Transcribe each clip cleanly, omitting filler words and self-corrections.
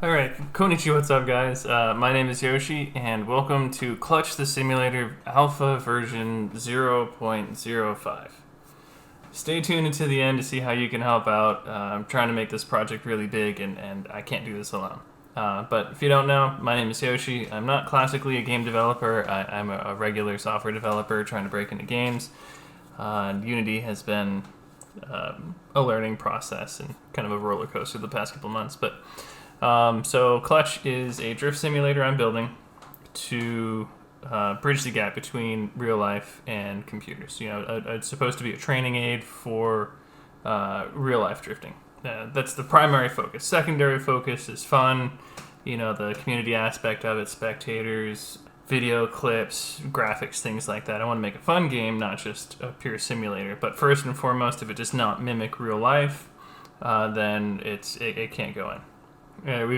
Alright, konnichiwa, what's up guys? My name is Yoshi, and welcome to Clutch the Simulator Alpha version 0.05. Stay tuned until the end to see how you can help out. I'm trying to make this project really big, and I can't do this alone. But if you don't know, my name is Yoshi. I'm not classically a game developer. I'm a regular software developer trying to break into games. Unity has been a learning process and kind of a roller coaster the past couple months, but so Clutch is a drift simulator I'm building to bridge the gap between real life and computers. It's supposed to be a training aid for real life drifting. That's the primary focus. Secondary focus is fun, the community aspect of it, spectators, video clips, graphics, things like that. I want to make a fun game, not just a pure simulator. But first and foremost, if it does not mimic real life, then it can't go in.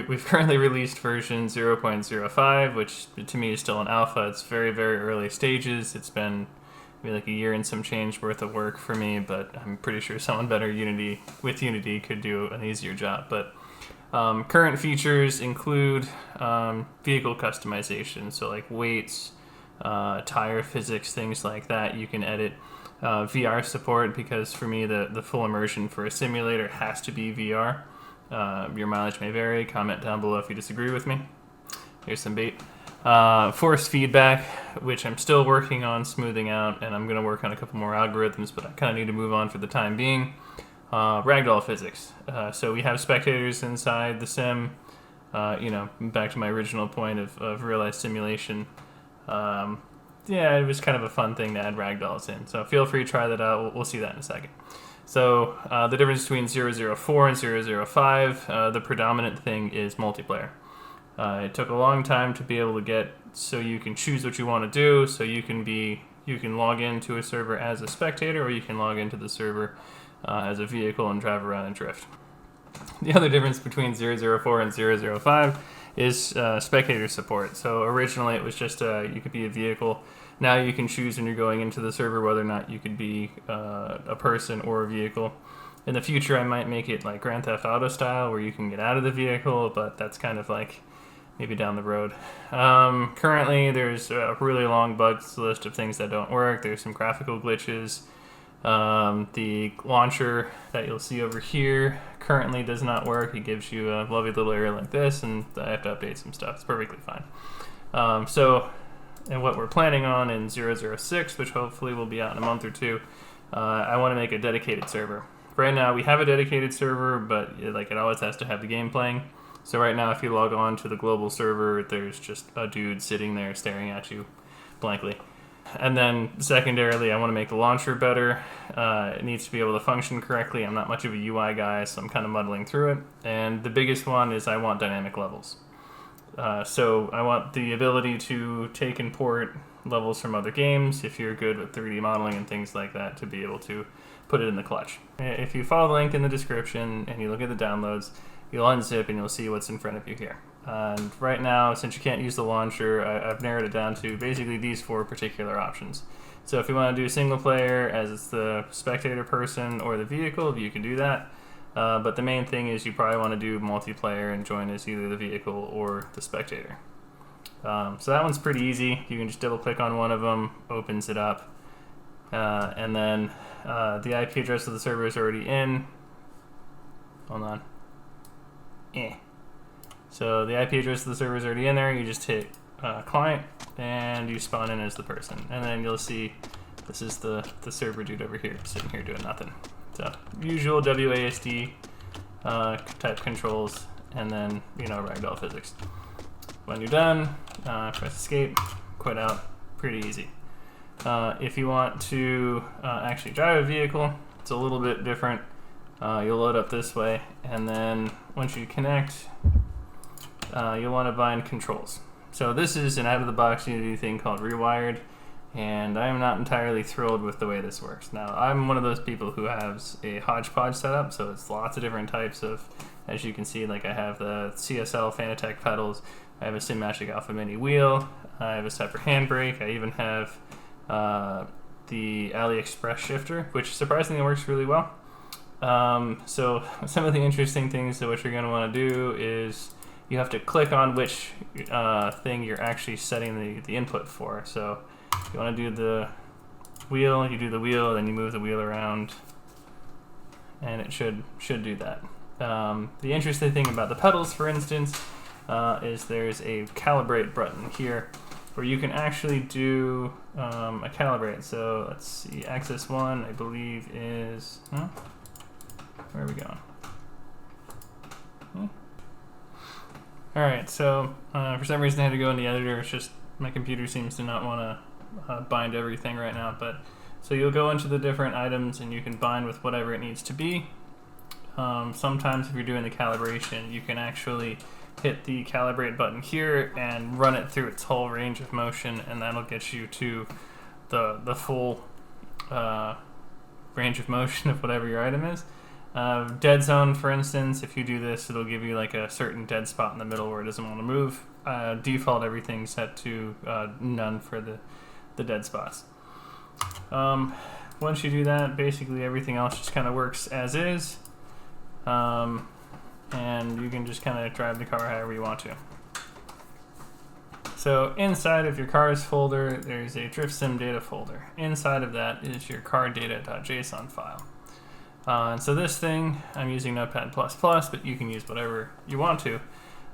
We've currently released version 0.05, which to me is still an alpha. It's very, very early stages. It's been maybe like a year and some change worth of work for me, but I'm pretty sure someone better with Unity could do an easier job. But current features include vehicle customization, so like weights, tire physics, things like that. You can edit VR support, because for me the full immersion for a simulator has to be VR. Your mileage may vary. Comment down below if you disagree with me. Here's some bait. Force feedback, which I'm still working on smoothing out, and I'm going to work on a couple more algorithms, but I kind of need to move on for the time being. Ragdoll physics. So we have spectators inside the sim. Back to my original point of real-life simulation. It was kind of a fun thing to add ragdolls in. So feel free to try that out. We'll see that in a second. So the difference between 004 and 005, the predominant thing is multiplayer. It took a long time to be able to get so you can choose what you want to do. So you can log into a server as a spectator, or you can log into the server as a vehicle and drive around and drift. The other difference between 004 and 005 is spectator support. So originally it was just you could be a vehicle. Now you can choose when you're going into the server whether or not you could be a person or a vehicle. In the future, I might make it like Grand Theft Auto style, where you can get out of the vehicle, but that's kind of like maybe down the road. Currently, there's a really long bugs list of things that don't work. There's some graphical glitches. The launcher that you'll see over here currently does not work. It gives you a lovely little area like this, and I have to update some stuff. It's perfectly fine. And what we're planning on in 006, which hopefully will be out in a month or two, I want to make a dedicated server. Right now we have a dedicated server, but it always has to have the game playing. So right now if you log on to the global server, there's just a dude sitting there staring at you blankly. And then secondarily, I want to make the launcher better. It needs to be able to function correctly. I'm not much of a UI guy, so I'm kind of muddling through it. And the biggest one is I want dynamic levels. So I want the ability to take and port levels from other games, if you're good with 3D modeling and things like that, to be able to put it in the Clutch. If you follow the link in the description and you look at the downloads, you'll unzip and you'll see what's in front of you here. And right now, since you can't use the launcher, I've narrowed it down to basically these 4 particular options. So if you want to do single player as the spectator person or the vehicle, you can do that. But the main thing is you probably want to do multiplayer and join as either the vehicle or the spectator. So that one's pretty easy. You can just double click on one of them, opens it up, and then the IP address of the server is already in. Hold on. So the IP address of the server is already in there. You just hit client and you spawn in as the person, and then you'll see this is the server dude over here sitting here doing nothing. So usual WASD type controls, and then ragdoll physics. When you're done, press escape, quit out. Pretty easy. If you want to actually drive a vehicle, it's a little bit different. You'll load up this way, and then once you connect, you'll want to bind controls. So this is an out-of-the-box Unity thing called Rewired, and I am not entirely thrilled with the way this works. Now, I'm one of those people who has a hodgepodge setup, so it's lots of different types of, as you can see, like I have the CSL Fanatec pedals, I have a Cinemagic Alpha Mini wheel, I have a separate handbrake, I even have the AliExpress shifter, which surprisingly works really well. So some of the interesting things that what you're going to want to do is you have to click on which thing you're actually setting the input for. So if you want to do the wheel, you do the wheel, then you move the wheel around, and it should do that. The interesting thing about the pedals, for instance, is there's a calibrate button here where you can actually do a calibrate. So let's see, axis 1 I believe is, where are we going? Alright, so for some reason I had to go in the editor. It's just my computer seems to not want to bind everything right now. But so you'll go into the different items and you can bind with whatever it needs to be. Sometimes if you're doing the calibration, you can actually hit the calibrate button here and run it through its whole range of motion, and that'll get you to the full range of motion of whatever your item is. Dead zone, for instance, if you do this, it'll give you like a certain dead spot in the middle where it doesn't want to move. Default, everything's set to none for the dead spots. Once you do that, basically everything else just kind of works as is. And you can just kind of drive the car however you want to. So inside of your cars folder, there's a drift sim data folder. Inside of that is your car data.json file. And so this thing, I'm using Notepad++, but you can use whatever you want to.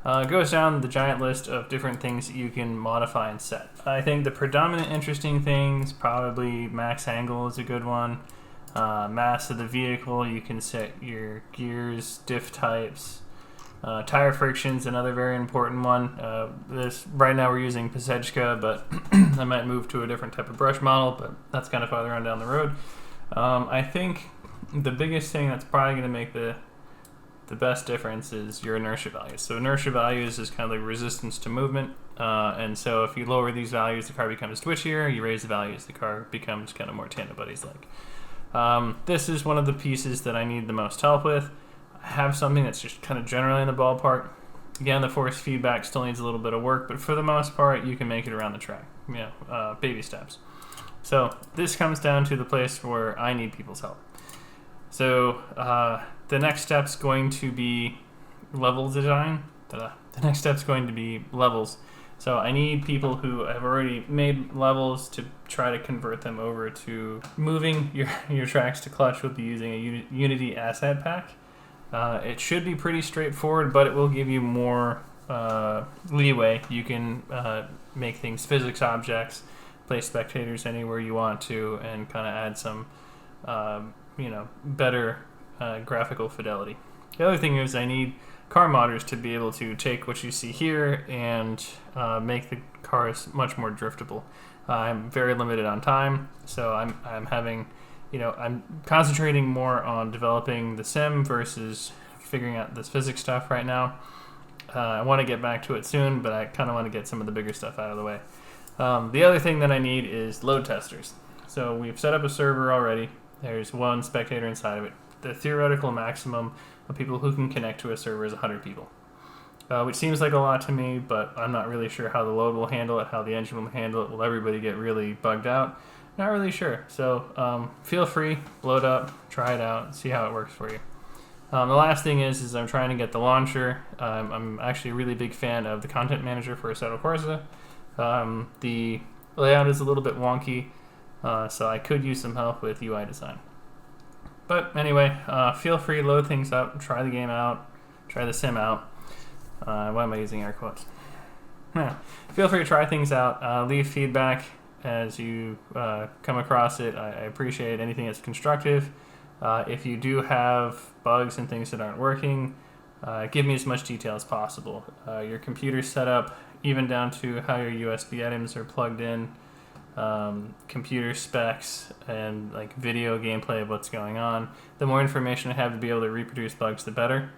Goes down the giant list of different things that you can modify and set. I think the predominant interesting things, probably max angle is a good one. Mass of the vehicle, you can set your gears, diff types. Tire friction's another very important one. Right now we're using Pasechka, but I might move to a different type of brush model, but that's kind of farther on down the road. I think the biggest thing that's probably going to make the best difference is your inertia values. So inertia values is kind of like resistance to movement, and so if you lower these values, the car becomes twitchier. You raise the values, the car becomes kind of more tandem buddies-like. This is one of the pieces that I need the most help with. I have something that's just kind of generally in the ballpark. Again, the force feedback still needs a little bit of work, but for the most part, you can make it around the track. Baby steps. So this comes down to the place where I need people's help. So the next step's going to be level design. The next step's going to be levels. So I need people who have already made levels to try to convert them over to moving your tracks to clutch with using a Unity asset pack. It should be pretty straightforward, but it will give you more leeway. You can make things physics objects, place spectators anywhere you want to, and kind of add some better graphical fidelity. The other thing is I need car modders to be able to take what you see here and make the cars much more driftable. I'm very limited on time, so I'm having, I'm concentrating more on developing the sim versus figuring out this physics stuff right now. I want to get back to it soon, but I kind of want to get some of the bigger stuff out of the way. The other thing that I need is load testers. So we've set up a server already. There's one spectator inside of it. The theoretical maximum of people who can connect to a server is 100 people, which seems like a lot to me, but I'm not really sure how the load will handle it, how the engine will handle it. Will everybody get really bugged out? Not really sure. So feel free, load up, try it out, see how it works for you. The last thing is I'm trying to get the launcher. I'm actually a really big fan of the content manager for Assetto Corsa. The layout is a little bit wonky, so I could use some help with UI design. But anyway, feel free, load things up, try the game out, try the sim out. Why am I using air quotes? Feel free to try things out, leave feedback as you come across it. I appreciate anything that's constructive. If you do have bugs and things that aren't working, give me as much detail as possible. Your computer setup, even down to how your USB items are plugged in, computer specs, and like video gameplay of what's going on. The more information I have to be able to reproduce bugs, the better.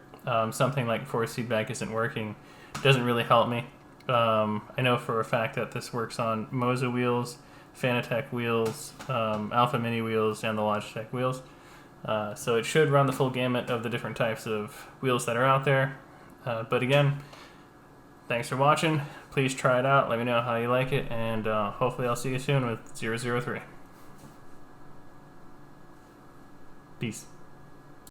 Something like force feedback isn't working doesn't really help me. I know for a fact that this works on Moza wheels, Fanatec wheels, Alpha Mini wheels, and the Logitech wheels. So it should run the full gamut of the different types of wheels that are out there. But again, thanks for watching. Please try it out. Let me know how you like it, and hopefully I'll see you soon with 003. Peace.